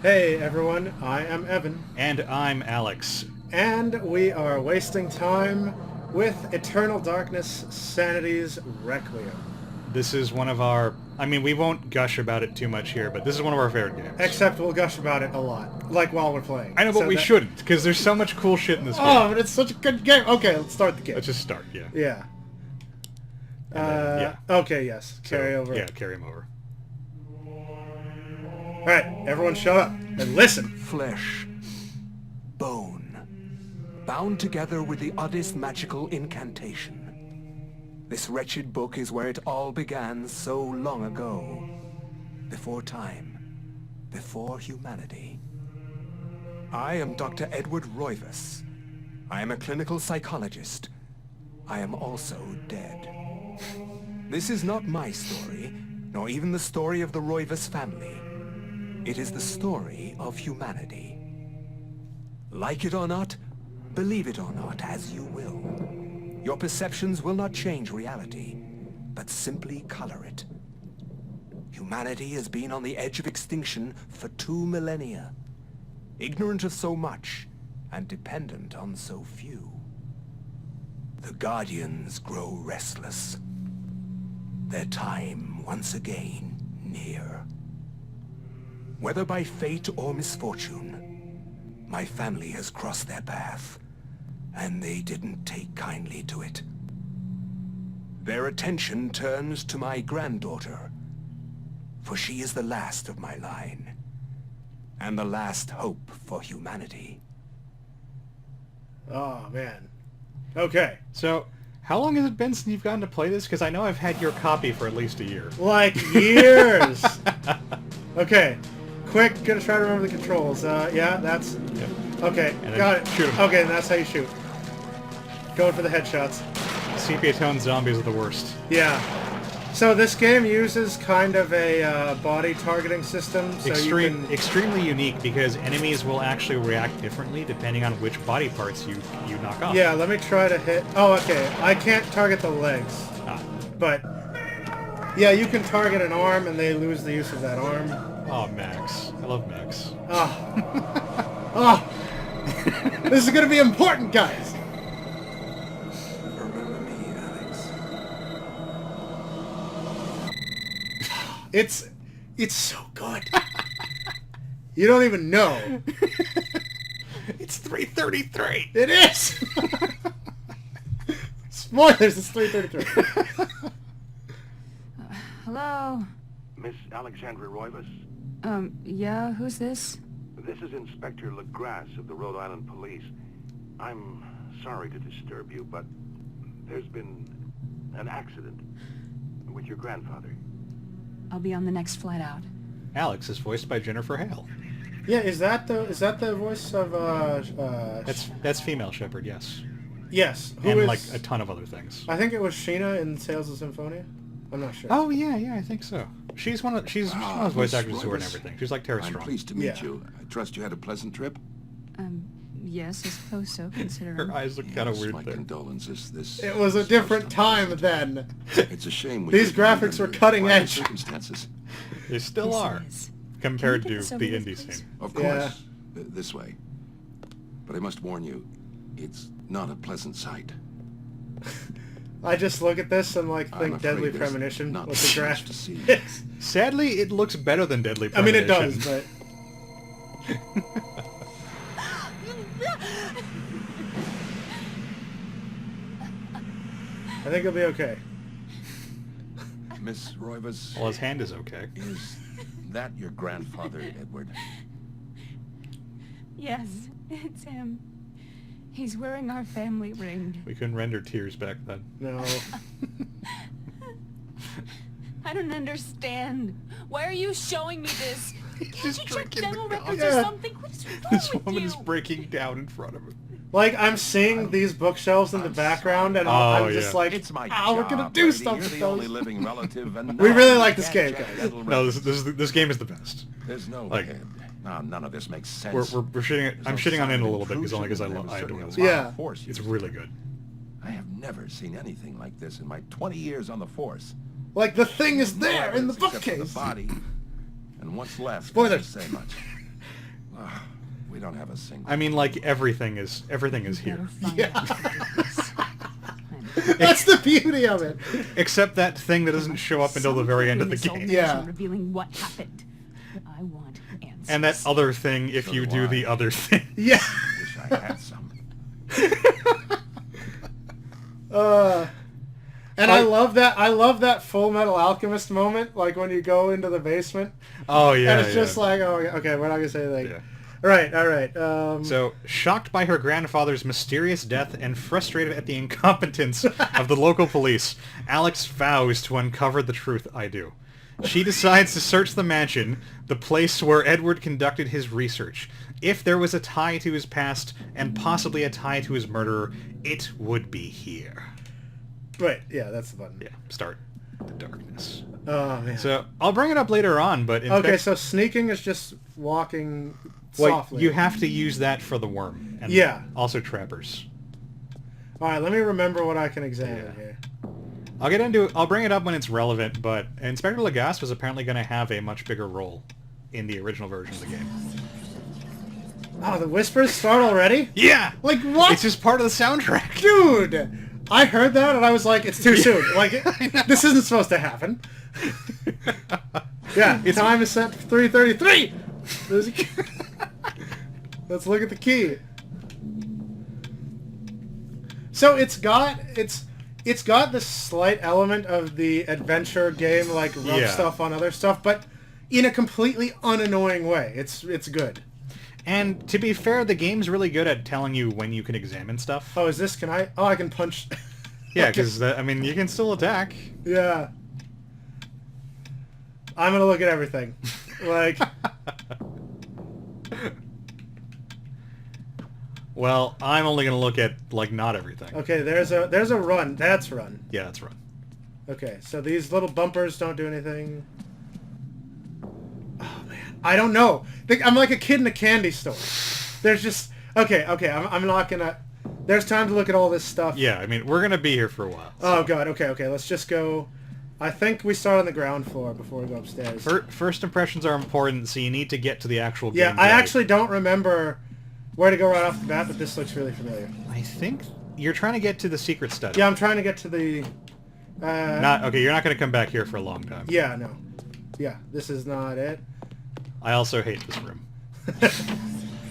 Hey everyone, I am Evan, And I'm Alex. and we are wasting time with Eternal Darkness Sanity's Requiem. This is one of our... I mean, we won't gush about it too much here, but this is one of our favorite games. Except we'll gush about it a lot, like while we're playing. I know, but we shouldn't, because there's so much cool shit in this game. Oh, but it's such a good game. Okay, let's start the game. Let's just start, yeah. Yeah. Yeah. Okay, yes. Carry over. Yeah, carry him over. Alright, everyone shut up and listen. Flesh, bone, bound together with the oddest magical incantation. This wretched book is where it all began so long ago. Before time, before humanity. I am Dr. Edward Roivas. I am a clinical psychologist. I am also dead. This is not my story, nor even the story of the Roivas family. It is the story of humanity. Like it or not, believe it or not, as you will. Your perceptions will not change reality, but simply color it. Humanity has been on the edge of extinction for 2 millennia, ignorant of so much and dependent on so few. The Guardians grow restless. Their time once again near. Whether by fate or misfortune, my family has crossed their path, and they didn't take kindly to it. Their attention turns to my granddaughter, for she is the last of my line, and the last hope for humanity. Oh, man. Okay. So, how long has it been since you've gotten to play this? Because I know I've had your copy for at least a year. Like years. Okay. Quick, gonna try to remember the controls. Yeah, that's... Yep. Okay, And then got it. shoot 'em. Okay, and that's how you shoot. Going for the headshots. Sepia-tone zombies are the worst. Yeah. So this game uses kind of a body targeting system. So you can... Extremely unique, because enemies will actually react differently depending on which body parts you knock off. Yeah, let me try to hit... Oh, okay. I can't target the legs. Ah. But... Yeah, you can target an arm and they lose the use of that arm. Oh, Max. I love Max. Oh. Oh. This is gonna be important, guys. Remember me, Alex. It's so good. You don't even know. It's 3:33. It is. Spoilers. It's 3:33. Hello? Miss Alexandra Roivas? Yeah, who's this? This is Inspector LaGrasse of the Rhode Island Police. I'm sorry to disturb you, but there's been an accident with your grandfather. I'll be on the next flight out. Alex is voiced by Jennifer Hale. Yeah, is that the voice of That's female Shepherd, yes. Yes. Who And is... like a ton of other things. I think it was Sheena in Tales of Symphonia. I'm not sure. Oh yeah, I think so. She's one of those voice Miss actors who are in Roivas. everything. She's like Tara I'm Strong. pleased to meet Yeah. you. I trust you had a pleasant trip. Yes, I suppose so, considering... Her eyes look kind of Yes, weird my there. condolences. This It was a is different most time unpleasant. then. It's a shame. we These couldn't meet graphics were under cutting private edge. Circumstances. They still Yes, are, it is. compared Can we to get this the over with, indie please? scene. Of Yeah. course, this way. But I must warn you, it's not a pleasant sight. I just look at this and like I'm think afraid Deadly there's Premonition not with the much graph. to see. Sadly, it looks better than Deadly I mean, Premonition. it does, but I think it'll be okay. Miss Roivas, Well, his hand is okay. is that your grandfather, Edward? Yes, it's him. He's wearing our family ring. We couldn't render tears back then. No. I don't understand. Why are you showing me this? Can't just you check drinking dental the records coffee. or something? What is wrong This with woman you? is breaking down in front of him. Like, I'm seeing these bookshelves in the background, and Oh, I'm just yeah. like, It's my we're job, gonna do lady. stuff You're with the those. only living relative, and We no, really you like this can't game, check guys. dental No, records. this game is the best. There's no like- head. No, none of this makes sense. We're shitting. I'm There's no shitting on it sign a of little bit because only because I intrusion, and there was adore certainly this. a lot Yeah. of force It's used. really good. I have never seen anything like this in my 20 years on the force. Like, the thing is there in the Except for bookcase. The body, and what's left Spoilers. doesn't say much. We don't have a single... I mean, like, everything is here. Yeah. That's the beauty of it. Except that thing that doesn't show up until the very end of the game. Yeah. Revealing what happened. I want answers. And that other thing if So you do do I. the other thing. Yeah. Wish I had some. And I love that Full Metal Alchemist moment, like when you go into the basement. Oh, yeah, And it's just like, oh, okay, we're not going to say anything. Yeah. All right. So, shocked by her grandfather's mysterious death and frustrated at the incompetence of the local police, Alex vows to uncover the truth. I do. She decides to search the mansion, the place where Edward conducted his research. If there was a tie to his past, and possibly a tie to his murderer, it would be here. Right, yeah, that's the button. Yeah, start the darkness. Oh, man. So, I'll bring it up later on, but... Okay, so sneaking is just walking Wait, softly. you have to use that for the worm. And Yeah. also trappers. All right, let me remember what I can examine here. I'll bring it up when it's relevant, but Inspector Legas was apparently going to have a much bigger role in the original version of the game. Oh, the whispers start already? Yeah! Like, what? It's just part of the soundtrack. Dude! I heard that and I was like, it's too soon. Like, this isn't supposed to happen. Yeah, time is set for 3:33! There's a key. Let's look at the key. So it's got this slight element of the adventure game, like rub stuff on other stuff, but in a completely unannoying way. It's good. And to be fair, the game's really good at telling you when you can examine stuff. Oh, is this? Can I? Oh, I can punch. Yeah, because I mean, you can still attack. Yeah. I'm gonna look at everything. Like. Well, I'm only gonna look at like not everything. Okay, there's a run. That's run. Yeah, that's run. Okay, so these little bumpers don't do anything. Oh man, I don't know. I'm like a kid in a candy store. There's just okay. I'm not gonna. There's time to look at all this stuff. Yeah, I mean, we're gonna be here for a while. Oh god. Okay. Let's just go. I think we start on the ground floor before we go upstairs. First impressions are important, so you need to get to the actual game. Yeah, I actually don't remember where to go right off the bat, but this looks really familiar. I think you're trying to get to the secret study. Yeah, I'm trying to get to the... You're not going to come back here for a long time. Yeah, no. Yeah, this is not it. I also hate this room.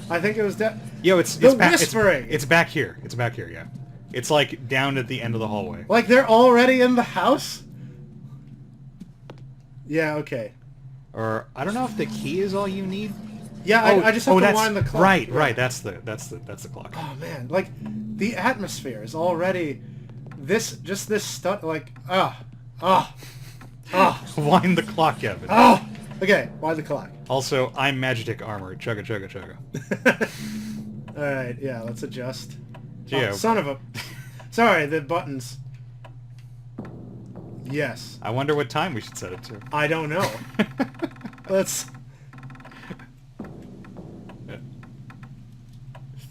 I think it was... Yo, it's whispering! It's back here. It's back here, yeah. It's like down at the end of the hallway. Like they're already in the house? Yeah, okay. Or, I don't know if the key is all you need. Yeah, I just have to wind the clock. Right, that's the clock. Oh man, like the atmosphere is already this stuff like Wind the clock, Evan. Okay, wind the clock. Also, I'm Magitek armor. Chugga chugga chugga. Alright, yeah, let's adjust. Geo. Oh, son of a sorry, the buttons. Yes. I wonder what time we should set it to. I don't know. Let's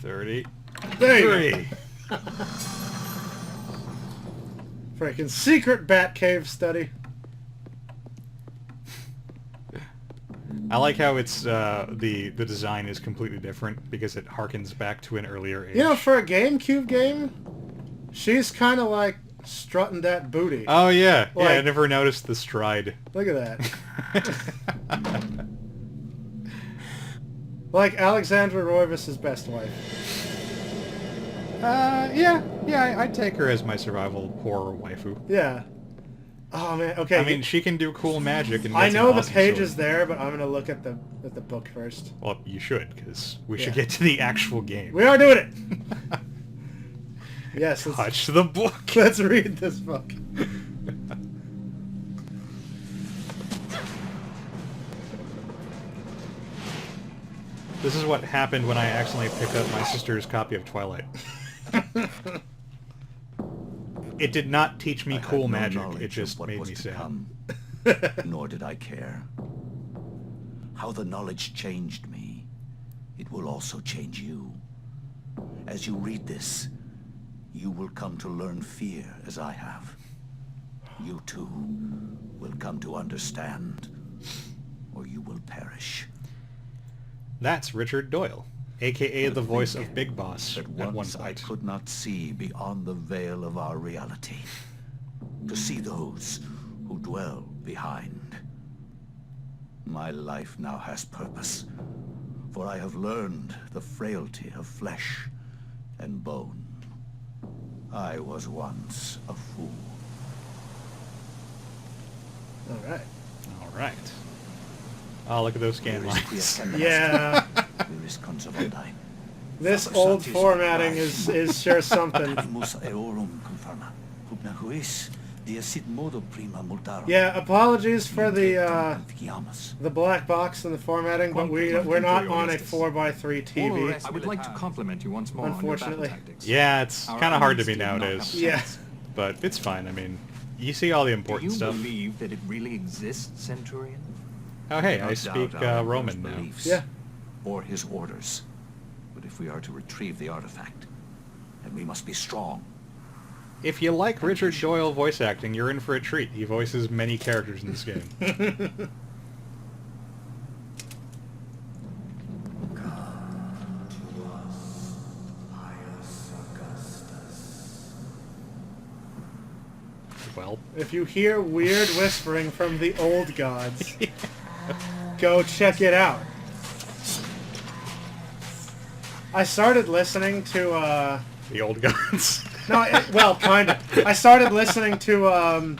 30. There you go. Freaking secret Batcave study. I like how it's the design is completely different because it harkens back to an earlier age. You know, for a GameCube game, she's kind of like strutting that booty. Oh yeah, Like- I never noticed the stride. Look at that. Like Alexandra Roivas' best wife. I'd take her as my survival horror waifu. Yeah. Oh man. Okay. I mean, she can do cool magic and. I gets know an the awesome page sword. is there, but I'm gonna look at the book first. Well, you should, because we should Yeah. get to the actual game. We are doing it. Yes. Touch the book. Let's read this book. This is what happened when I accidentally picked up my sister's copy of Twilight. It did not teach me I had cool no magic. knowledge It just of what made was me to sad. come, nor did I care. How the knowledge changed me, it will also change you. As you read this, you will come to learn fear as I have. You too will come to understand, or you will perish. That's Richard Doyle. a.k.a. the voice of Big Boss That at one once I point. could not see beyond the veil of our reality. To see those who dwell behind. My life now has purpose, for I have learned the frailty of flesh and bone. I was once a fool. All right. All right. Oh, look at those scan lines. Yeah. This old formatting is sure something. Yeah, apologies for the black box and the formatting, but we're not on a 4x3 TV. I would like to compliment you once more on your battle Unfortunately. tactics. Yeah, it's kind of hard to be Our enemies did not nowadays. have Yeah. But it's fine. I mean, you see all the Do important you stuff. believe that it really exists, Centurion? Oh, hey, I No speak doubt our Roman emperor's now. beliefs Yeah. Or his orders. But if we are to retrieve the artifact, then we must be strong. If you like Richard Doyle voice acting, you're in for a treat. He voices many characters in this game. Well, If you hear weird whispering from the old gods, go check it out. I started listening to, the old gods. no, well, kind of. I started listening to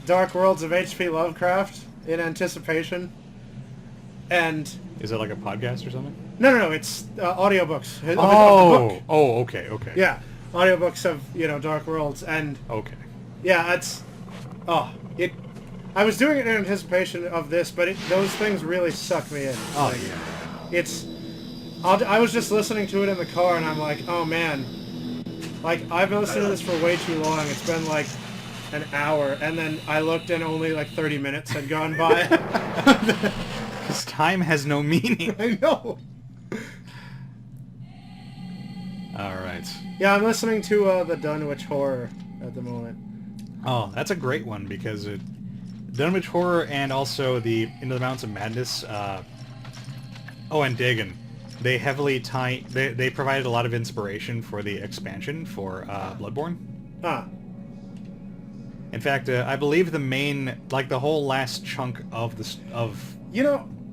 Dark Worlds of H.P. Lovecraft in anticipation. And, Is it like a podcast or something? no, it's audiobooks. Of the book. Oh, okay, okay. Yeah, audiobooks of, Dark Worlds. And, Okay. yeah, I was doing it in anticipation of this, but those things really suck me in. Oh, Like, yeah. I was just listening to it in the car, and I'm like, oh man, like I've been listening to this for way too long. It's been like an hour, and then I looked and only like 30 minutes had gone by. Because time has no meaning. I know. Alright. Yeah, I'm listening to the Dunwich Horror at the moment. Oh, that's a great one because Dunwich Horror and also the Into the Mountains of Madness, and Dagon, they heavily tie. They provided a lot of inspiration for the expansion for Bloodborne. Ah, In fact, I believe the main, like the whole last chunk of this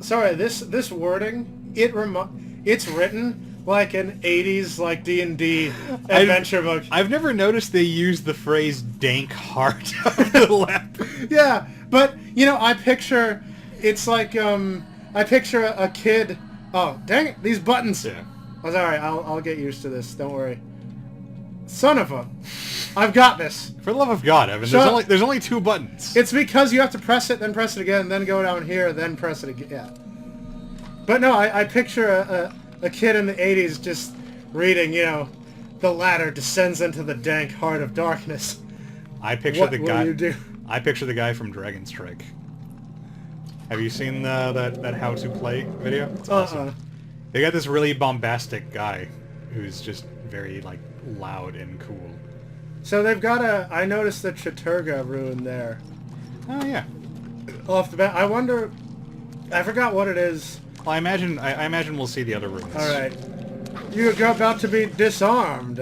sorry, this wording, it's written like an 80s like D&D adventure book. I've never noticed they use the phrase "dank heart" of the lap. Yeah, but I picture it's like I picture a kid. Oh, dang it! These buttons. Yeah. Oh, sorry. I'll get used to this. Don't worry. Son of a! I've got this. For the love of God, Evan, there's only 2 buttons. It's because you have to press it, then press it again, then go down here, then press it again. Yeah. But no, I picture a kid in the 80s just reading. The ladder descends into the dank heart of darkness. I picture What the will guy. you do? I picture the guy from Dragon Strike. Have you seen that how to play video? It's awesome. They got this really bombastic guy who's just very like loud and cool. So they've got I noticed the Chaturga rune there. Oh yeah. Off the bat, I wonder. I forgot what it is. Well, I imagine we'll see the other runes. All right, you're about to be disarmed.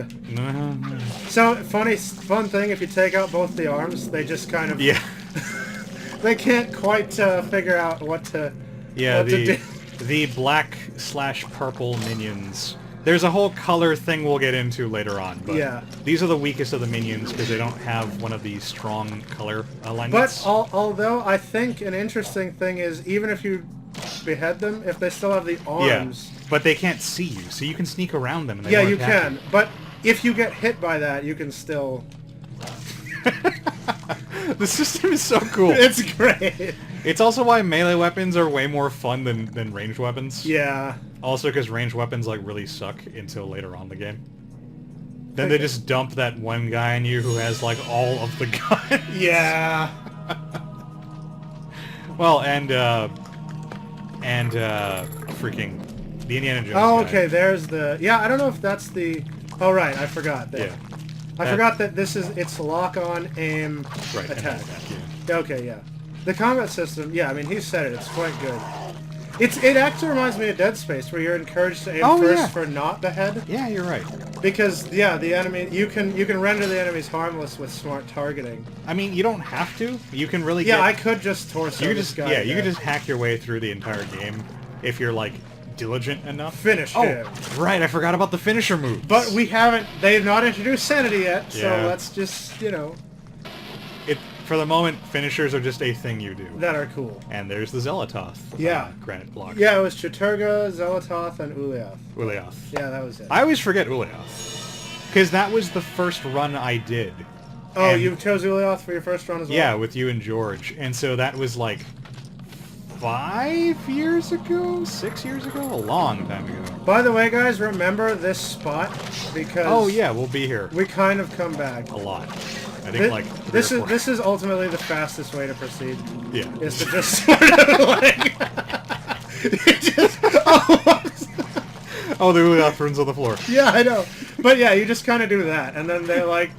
So fun thing. If you take out both the arms, they just kind of Yeah. They can't quite figure out what to. Yeah. What to do. The black/purple minions. There's a whole color thing we'll get into later on, but Yeah. these are the weakest of the minions because they don't have one of these strong color alignments. But although I think an interesting thing is even if you behead them, if they still have the arms. Yeah, but they can't see you, so you can sneak around them. And they Yeah, won't you attack can. But if you get hit by that, you can still. The system is so cool. It's great. It's also why melee weapons are way more fun than ranged weapons. Yeah. Also because ranged weapons like really suck until later on in the game. Then they just dump that one guy on you who has like all of the guns. Yeah. Well, and freaking the Indiana Jones Oh, guy. okay. There's the. Yeah, I don't know if that's the. Oh, right. I forgot that. Yeah. I forgot that it's lock on, aim, Right. and attack. yeah. Okay, yeah. The combat system. Yeah, I mean he said it. It's quite good. It actually reminds me of Dead Space, where you're encouraged to aim Oh, first yeah. for not the head. Yeah, you're right. Because yeah, the enemy you can render the enemies harmless with smart targeting. I mean, you don't have to. You can really Yeah, get... I could just torso You could this just guy. yeah, you there. could just hack your way through the entire game if you're like diligent enough. Finish Oh, him. right, I forgot about the finisher moves. But we haven't. They've not introduced sanity yet, so Yeah. let's just For the moment, finishers are just a thing you do. that are cool. And there's the Xel'lotath. Yeah. Granite block. Yeah, it was Chiturga, Xel'lotath, and Xel'lotath. Xel'lotath. Yeah, that was it. I always forget Xel'lotath. Because that was the first run I did. Oh, And- you chose Xel'lotath for your first run as well? Yeah, with you and George. And so that was like 5 years ago? 6 years ago? A long time ago. By the way, guys, remember this spot because Oh yeah, we'll be here we kind of come back. a lot. I think like This three or is four. this is ultimately the fastest way to proceed. Yeah. Is to just sort of like just Oh, the Xel'lotath runs on the floor. yeah, I know. But yeah, you just kind of do that, and then they're like,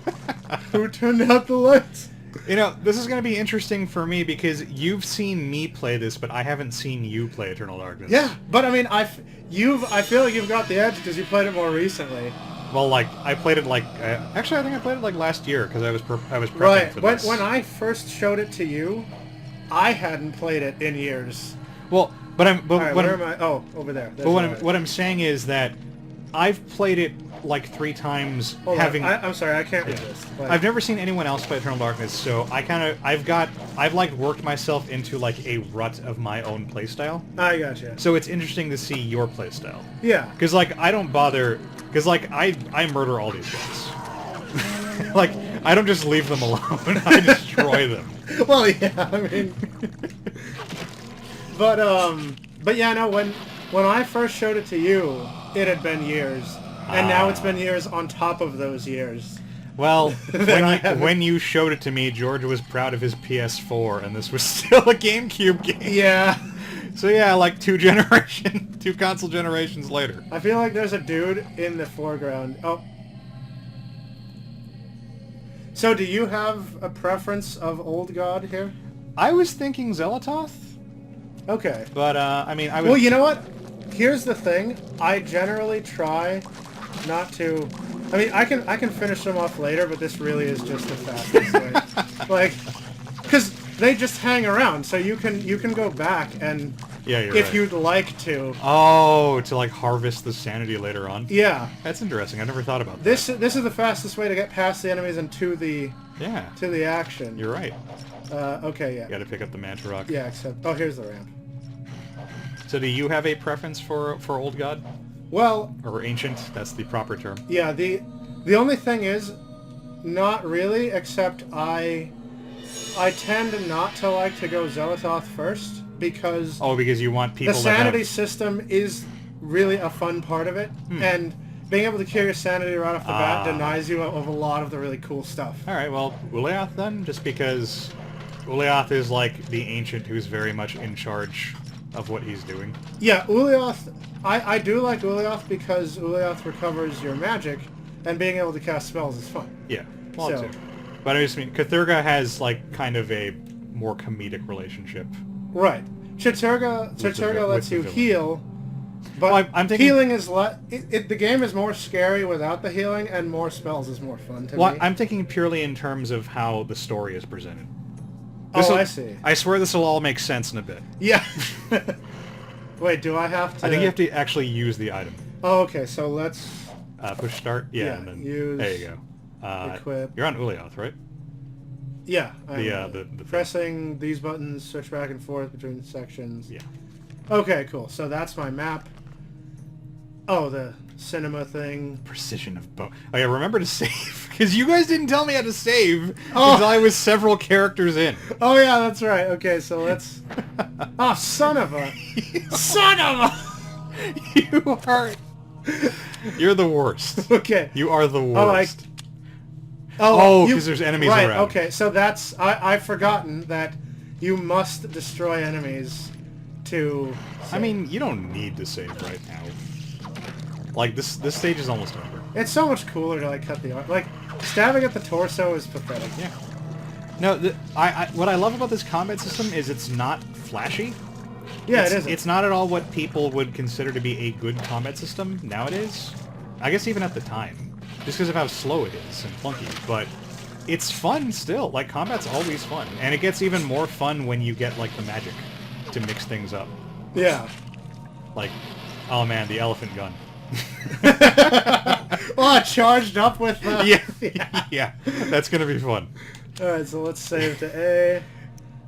"Who turned out the lights?" You know, this is going to be interesting for me because you've seen me play this, but I haven't seen you play Eternal Darkness. Yeah, but I mean, I feel like you've got the edge because you played it more recently. Well, like I played it like actually I think I played it like last year because I was prepping Right. for When this. when I first showed it to you, I hadn't played it in years. Well, but I'm but All right, what where I'm, am I? Oh, over there. but what I'm saying is that I've played it like 3 times, Hold on, having. I'm sorry, I can't resist. Like, I've never seen anyone else play Eternal Darkness, so I've like worked myself into like a rut of my own playstyle. I gotcha. So it's interesting to see your playstyle. Yeah. Because like I don't bother, because like I murder all these guys. Like I don't just leave them alone. I destroy them. Well, yeah, I mean, but yeah, no. When I first showed it to you, it had been years, and now it's been years on top of those years. Well, I haven't- when you showed it to me, George was proud of his PS4, and this was still a GameCube game. Yeah. So yeah, like 2 console generations later. I feel like there's a dude in the foreground. Oh. So do you have a preference of Old God here? I was thinking Xel'lotath, Okay. but I mean, I would. Well, you know what? Here's the thing. I generally try not to. I mean, I can finish them off later, but this really is just the fastest way. Like, because they just hang around, so you can go back and Yeah, you're if right. you'd like to. Oh, to like harvest the sanity later on. Yeah. That's interesting. I never thought about that. This is the fastest way to get past the enemies and to the action. You're right. Okay, yeah. You got to pick up the Manta Rock. Yeah, except here's the ramp. So do you have a preference for Old God Well, or Ancient? That's the proper term. yeah. The only thing is, not really. Except I tend not to like to go Xel'lotath first because Oh, because you want people the that sanity have... system is really a fun part of it, and being able to kill your sanity right off the bat denies you of a lot of the really cool stuff. All right, well, Xel'lotath then, just because Xel'lotath is like the Ancient who's very much in charge of what he's doing. Yeah, Xel'lotath. I do like Xel'lotath because Xel'lotath recovers your magic, and being able to cast spells is fun. Yeah, well, So- too. But I just mean, Cthulhu has like kind of a more comedic relationship. Right. Chiturga lets with the you villain. heal, but Well, I'm thinking- healing is the game is more scary without the healing, and more spells is more fun to Well, me. I'm thinking purely in terms of how the story is presented. Oh, This'll- I see. I swear this will all make sense in a bit. Yeah. Wait, do I have to? I think you have to actually use the item. Oh, okay. So let's. Push start. Yeah, Yeah, and then use there you go. equip. You're on Xel'lotath, right? Yeah. The pressing these buttons, switch back and forth between sections. Yeah. Okay, cool. So that's my map. Oh, the cinema thing. Precision of bow. Oh yeah, remember to save because you guys didn't tell me how to save Oh. until I was several characters in. Oh yeah, that's right. Okay, so let's. Oh, son of a. Son of a. You are. You're the worst. Okay. You are the Oh, worst. Oh, because there's enemies right, around. Okay, so that's I've forgotten that you must destroy enemies to. I mean, you don't need to save right now. Like this stage is almost over. It's so much cooler to like cut the arm. Like stabbing at the torso is pathetic. Yeah. No, what I love about this combat system is it's not flashy. Yeah, it isn't. It's not at all what people would consider to be a good combat system nowadays. I guess even at the time. Just because of how slow it is and clunky. But it's fun still. Like, combat's always fun. And it gets even more fun when you get, like, the magic to mix things up. Yeah. Like, oh man, the elephant gun. Oh, charged up with... Yeah, that's gonna be fun. Alright, so let's save to A.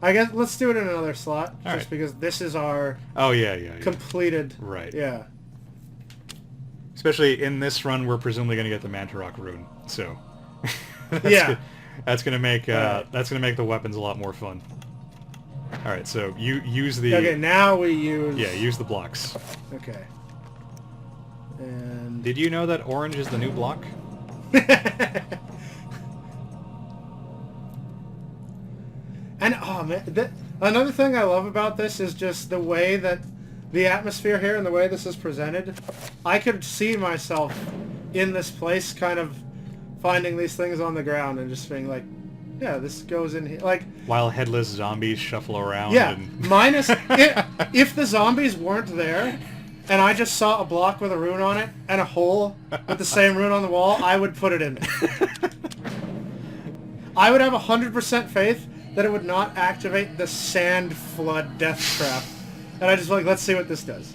I guess let's do it in another slot, just Alright. because this is our Oh, yeah. completed... Right. Yeah. Especially in this run, we're presumably gonna get the Mantarok rune, so... Yeah. That's gonna make Alright. that's gonna make the weapons a lot more fun. Alright, so you use the... Okay, now we use... Yeah, use the blocks. Okay. And... Did you know that orange is the new block? And, oh man, another thing I love about this is just the way that the atmosphere here and the way this is presented. I could see myself in this place kind of finding these things on the ground and just being like, yeah, this goes in here. Like, While headless zombies shuffle around yeah, and... minus... if the zombies weren't there, and I just saw a block with a rune on it, and a hole with the same rune on the wall, I would put it in there. I would have 100% faith that it would not activate the sand flood death trap. And I just like, let's see what this does.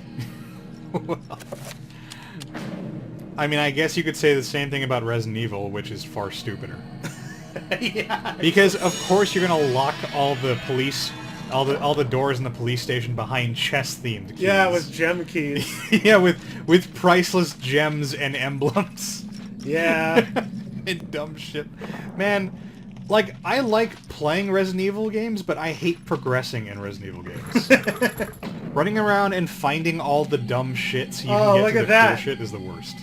I mean, I guess you could say the same thing about Resident Evil, which is far stupider. Yeah. Because of course you're gonna lock all the police, all the doors in the police station behind chess-themed keys. Yeah, with gem keys. Yeah, with priceless gems and emblems. Yeah. And dumb shit. Man, like, I like playing Resident Evil games, but I hate progressing in Resident Evil games. Running around and finding all the dumb shit so you Oh, can get look to at the that. cool shit is the worst.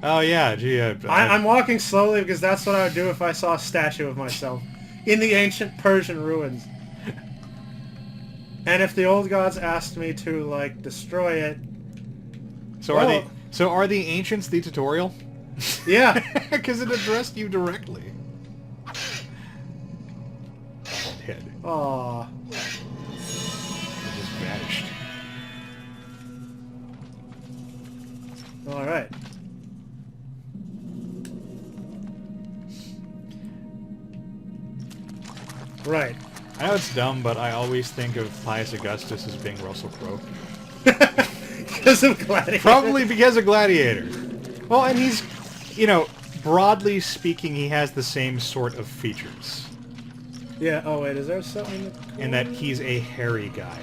Oh yeah, gee, I'm walking slowly because that's what I would do if I saw a statue of myself in the ancient Persian ruins. And if the old gods asked me to, like, destroy it... So well, are the ancients the tutorial? Yeah. Because it addressed you directly. Head. Aw. It just vanished. Alright. Right. I know it's dumb, but I always think of Pius Augustus as being Russell Crowe. Because of Gladiator. Probably because of Gladiator. Well, and he's, you know, broadly speaking, he has the same sort of features. Yeah, oh wait, is there something... In that he's a hairy guy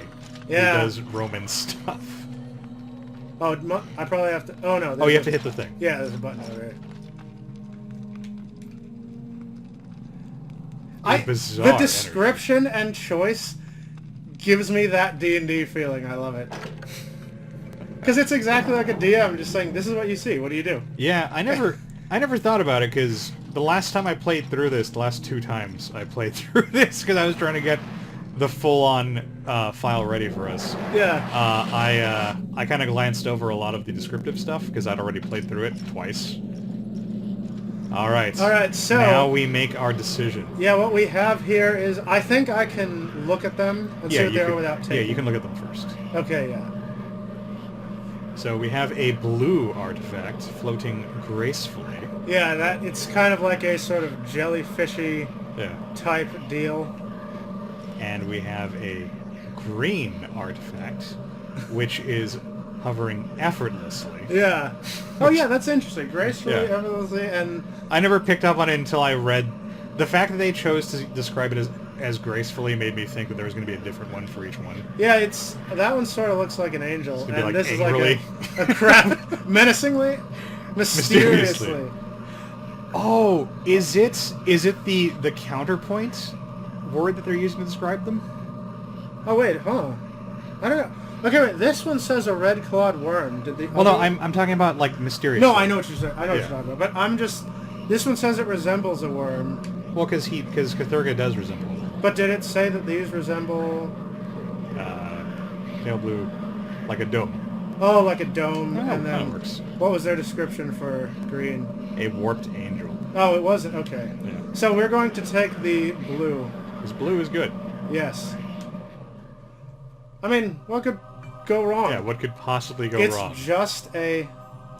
Yeah. who does Roman stuff. Oh, I probably have to... Oh no. Oh, you have to hit the thing. Yeah, there's a button over there. Bizarre The description and choice gives me that D&D feeling. I love it. Because it's exactly like a DM just saying, this is what you see, what do you do? Yeah, I never thought about it because the last time I played through this, the last 2 times I played through this because I was trying to get the full-on file ready for us. Yeah. I kind of glanced over a lot of the descriptive stuff because I'd already played through it twice. Alright. Alright, so... Now we make our decision. Yeah, what we have here is... I think I can look at them and see what they are without taking. Yeah, you can look at them first. Okay, yeah. So we have a blue artifact floating gracefully. Yeah, it's kind of like a sort of jellyfishy Yeah. type deal. And we have a green artifact, which is hovering effortlessly. Yeah. Oh yeah, that's interesting. Gracefully, Yeah. effortlessly, and... I never picked up on it until I read... The fact that they chose to describe it as gracefully made me think that there was going to be a different one for each one. Yeah, that one sort of looks like an angel, It's gonna and be like this angrily. is like a crab... menacingly? Mysteriously. Oh, is it the counterpoint word that they're using to describe them? Oh wait, huh. I don't know. Okay, wait, this one says a red-clawed worm. Did the Well, no, other- I'm talking about, like, mysterious. No, I know what you're saying. I know what Yeah. you're talking about. But I'm just... This one says it resembles a worm. Well, because Cthulhu does resemble them. But did it say that these resemble... Pale blue, like a dome. Oh, like a dome, Oh, and that then... works. What was their description for green? A warped angel. Oh, it wasn't? Okay. Yeah. So we're going to take the blue. Because blue is good. Yes. I mean, what could go wrong? Yeah, what could possibly go it's wrong? just a...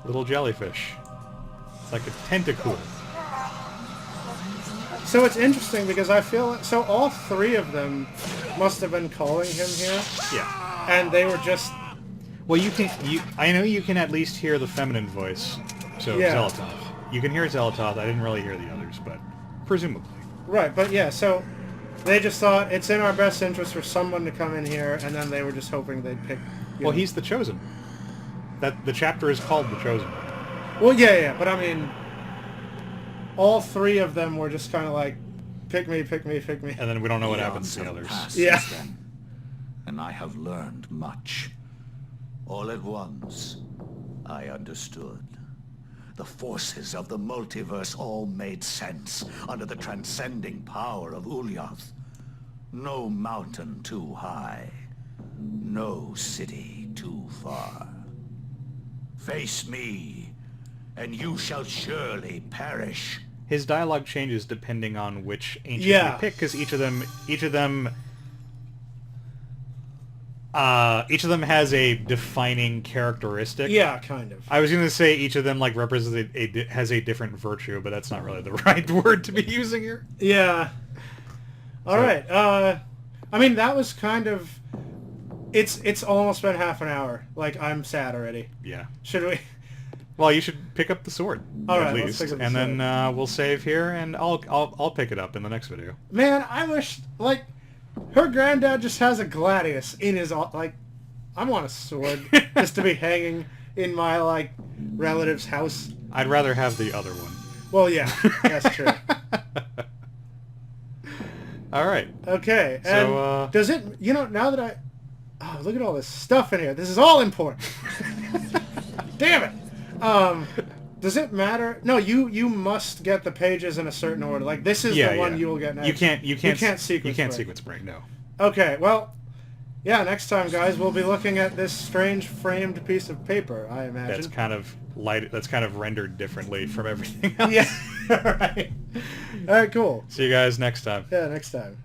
Little jellyfish. It's like a tentacle. So it's interesting because I feel... So all three of them must have been calling him here. Yeah. And they were just... Well, I know you can at least hear the feminine voice. So, Yeah. Xel'lotath. You can hear Xel'lotath. I didn't really hear the others, but presumably. Right, but yeah, so they just thought it's in our best interest for someone to come in here, and then they were just hoping they'd pick... Well, he's the Chosen. The chapter is called The Chosen. Well, yeah, but I mean... All three of them were just kind of like, pick me, pick me, pick me. And then we don't know what Eons happens to the have others. passed Yeah. since then, and I have learned much. All at once, I understood. The forces of the multiverse all made sense under the transcending power of Xel'lotath. No mountain too high, no city too far. Face me, and you shall surely perish. His dialogue changes depending on which ancient Yeah. you pick, because each of them has a defining characteristic. Yeah, kind of. I was going to say each of them like has a different virtue, but that's not really the right word to be using here. Yeah. All right. I mean, that was kind of... It's almost been half an hour. Like, I'm sad already. Yeah. Should we... Well, you should pick up the sword All at right, let's least, pick up the and sword. then we'll save here, and I'll pick it up in the next video. Man, I wish, like, her granddad just has a gladius in his... Like, I want a sword just to be hanging in my, like, relative's house. I'd rather have the other one. Well, yeah, that's true. All right. Okay, and So, does it... You know, now that I... Oh, look at all this stuff in here. This is all important. Damn it. Does it matter? No, you must get the pages in a certain order. Like, this is the one you will get next. You can't sequence break. sequence break, no. Okay, well, yeah, next time, guys, we'll be looking at this strange framed piece of paper, I imagine. That's kind of rendered differently from everything else. Yeah, right. All right, cool. See you guys next time. Yeah, next time.